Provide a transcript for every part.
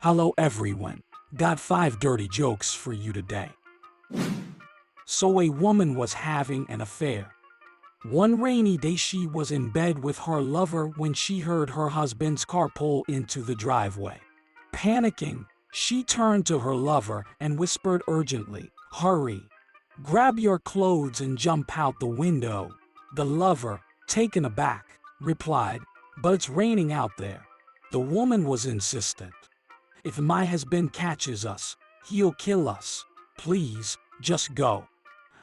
Hello everyone. Got 5 dirty jokes for you today. So a woman was having an affair. One rainy day she was in bed with her lover when she heard her husband's car pull into the driveway. Panicking, she turned to her lover and whispered urgently, "Hurry! Grab your clothes and jump out the window." The lover, taken aback, replied, "But it's raining out there." The woman was insistent. "If my husband catches us, he'll kill us. Please, just go."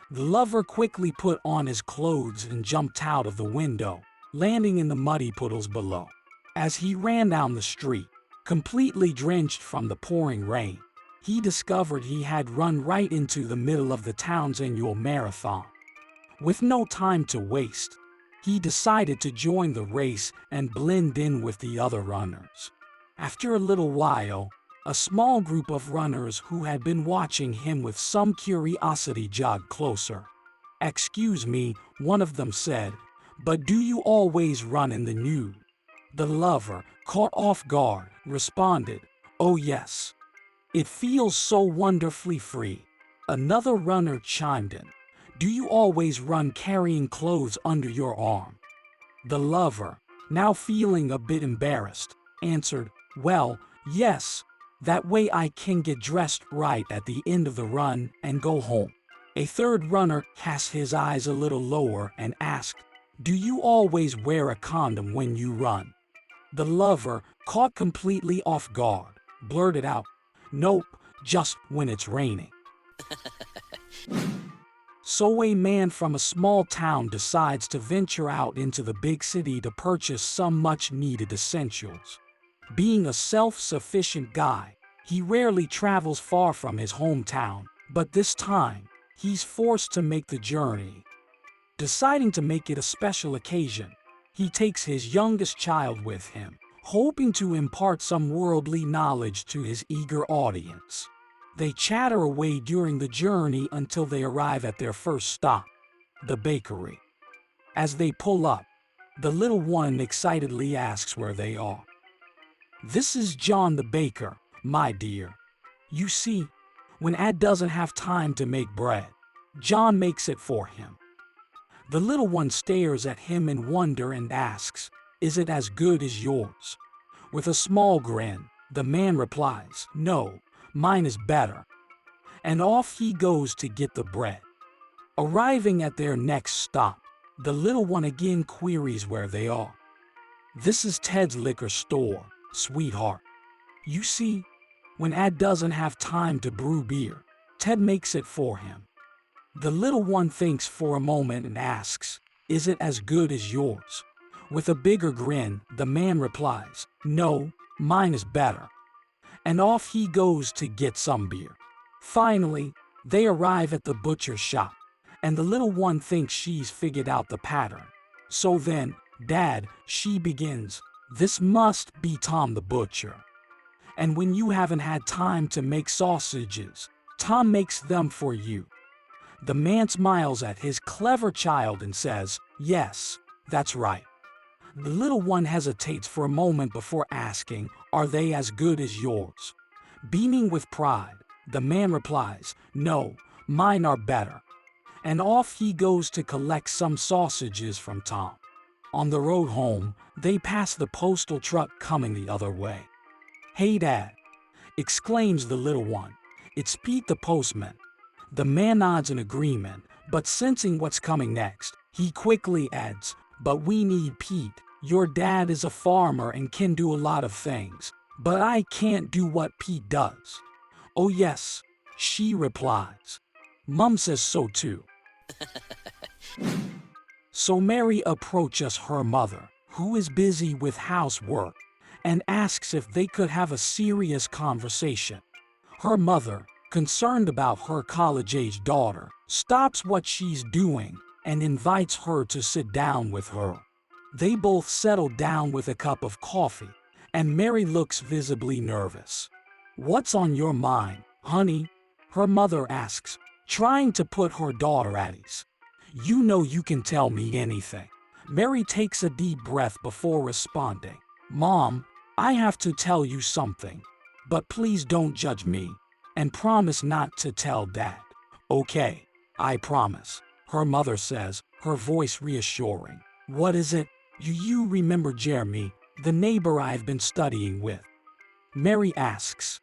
The lover quickly put on his clothes and jumped out of the window, landing in the muddy puddles below. As he ran down the street, completely drenched from the pouring rain, he discovered he had run right into the middle of the town's annual marathon. With no time to waste, he decided to join the race and blend in with the other runners. After a little while, a small group of runners who had been watching him with some curiosity jogged closer. "Excuse me," one of them said, "but do you always run in the nude?" The lover, caught off guard, responded, "Oh yes. It feels so wonderfully free." Another runner chimed in, "Do you always run carrying clothes under your arm?" The lover, now feeling a bit embarrassed, answered, "Well, yes. That way I can get dressed right at the end of the run and go home." A third runner cast his eyes a little lower and asked, "Do you always wear a condom when you run?" The lover, caught completely off guard, blurted out, "Nope, just when it's raining." So a man from a small town decides to venture out into the big city to purchase some much-needed essentials. Being a self-sufficient guy, he rarely travels far from his hometown, but this time, he's forced to make the journey. Deciding to make it a special occasion, he takes his youngest child with him, hoping to impart some worldly knowledge to his eager audience. They chatter away during the journey until they arrive at their first stop, the bakery. As they pull up, the little one excitedly asks where they are. "This is John the baker, my dear. You see, when Ad doesn't have time to make bread, John makes it for him." The little one stares at him in wonder and asks, "Is it as good as yours?" With a small grin, the man replies, "No, mine is better." And off he goes to get the bread. Arriving at their next stop, the little one again queries where they are. "This is Ted's liquor store, sweetheart. You see, when Ad doesn't have time to brew beer, Ted makes it for him." The little one thinks for a moment and asks, "Is it as good as yours?" With a bigger grin, the man replies, "No, mine is better." And off he goes to get some beer. Finally, they arrive at the butcher shop, and the little one thinks she's figured out the pattern. So then, "Dad," she begins, "this must be Tom the butcher. And when you haven't had time to make sausages, Tom makes them for you." The man smiles at his clever child and says, "Yes, that's right." The little one hesitates for a moment before asking, "Are they as good as yours?" Beaming with pride, the man replies, "No, mine are better." And off he goes to collect some sausages from Tom. On the road home, they pass the postal truck coming the other way. "Hey Dad!" exclaims the little one. "It's Pete the postman." The man nods in agreement, but sensing what's coming next, he quickly adds, "But we need Pete. Your dad is a farmer and can do a lot of things, but I can't do what Pete does." "Oh yes," she replies. "Mom says so too." So Mary approaches her mother, who is busy with housework, and asks if they could have a serious conversation. Her mother, concerned about her college-age daughter, stops what she's doing and invites her to sit down with her. They both settle down with a cup of coffee, and Mary looks visibly nervous. "What's on your mind, honey?" her mother asks, trying to put her daughter at ease. "You know you can tell me anything." Mary takes a deep breath before responding, "Mom, I have to tell you something." But please don't judge me. And promise not to tell Dad. Okay, I promise, her mother says, her voice reassuring. What is it? You remember Jeremy, the neighbor I've been studying with? Mary asks.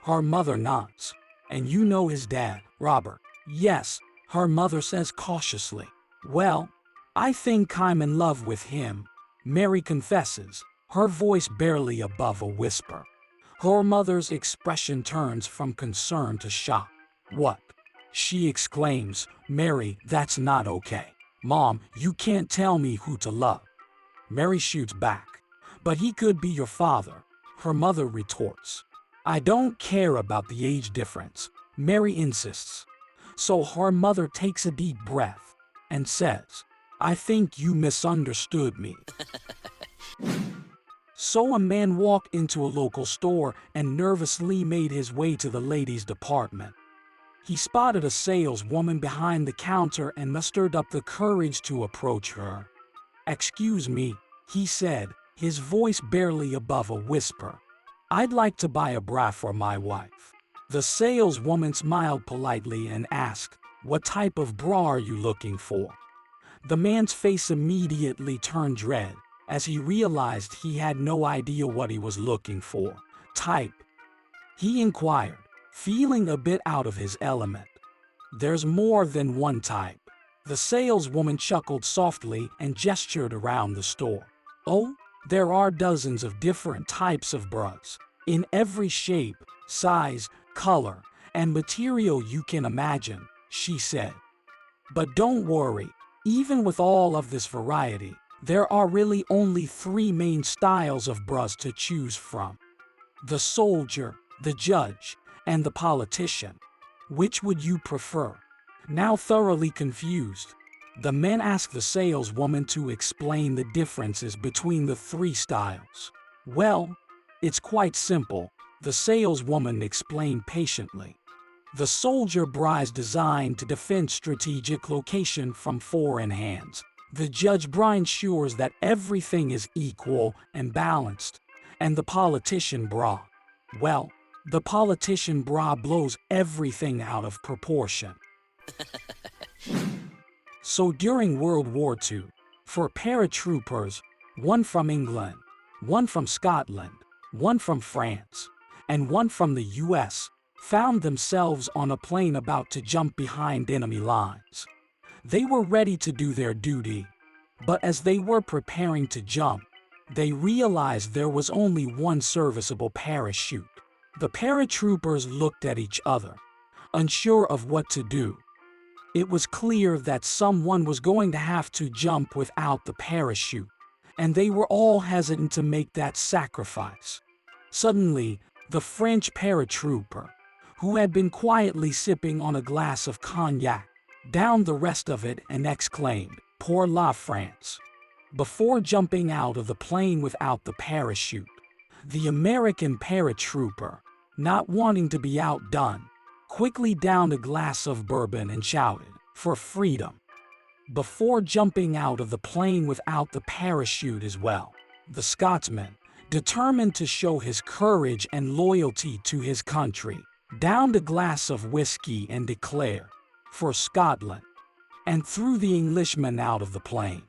Her mother nods. And you know his dad, Robert? Yes, her mother says cautiously. Well, I think I'm in love with him, Mary confesses, her voice barely above a whisper. Her mother's expression turns from concern to shock. What? She exclaims, Mary, that's not okay. Mom, you can't tell me who to love. Mary shoots back. But he could be your father, her mother retorts. I don't care about the age difference, Mary insists. So her mother takes a deep breath and says, I think you misunderstood me. So a man walked into a local store and nervously made his way to the ladies' department. He spotted a saleswoman behind the counter and mustered up the courage to approach her. Excuse me, he said, his voice barely above a whisper. I'd like to buy a bra for my wife. The saleswoman smiled politely and asked, what type of bra are you looking for? The man's face immediately turned red as he realized he had no idea what he was looking for. Type? He inquired, feeling a bit out of his element. There's more than one type. The saleswoman chuckled softly and gestured around the store. Oh, there are dozens of different types of bras, in every shape, size, color, and material you can imagine, she said. But don't worry, even with all of this variety, there are really only 3 main styles of bras to choose from. The soldier, the judge, and the politician. Which would you prefer? Now thoroughly confused, the man asked the saleswoman to explain the differences between the 3 styles. Well, it's quite simple, the saleswoman explained patiently. The soldier bra is designed to defend strategic location from foreign hands. The judge bra ensures that everything is equal and balanced. And the politician bra, well, the politician bra blows everything out of proportion. So during World War II, 4 paratroopers, 1 from England, 1 from Scotland, 1 from France, and 1 from the US, found themselves on a plane about to jump behind enemy lines. They were ready to do their duty, but as they were preparing to jump, they realized there was only one serviceable parachute. The paratroopers looked at each other, unsure of what to do. It was clear that someone was going to have to jump without the parachute, and they were all hesitant to make that sacrifice. Suddenly, the French paratrooper, who had been quietly sipping on a glass of cognac, downed the rest of it and exclaimed, Pour la France! Before jumping out of the plane without the parachute. The American paratrooper, not wanting to be outdone, quickly downed a glass of bourbon and shouted, For freedom! Before jumping out of the plane without the parachute as well. The Scotsman, determined to show his courage and loyalty to his country, downed a glass of whiskey and declared, For Scotland! And threw the Englishman out of the plane.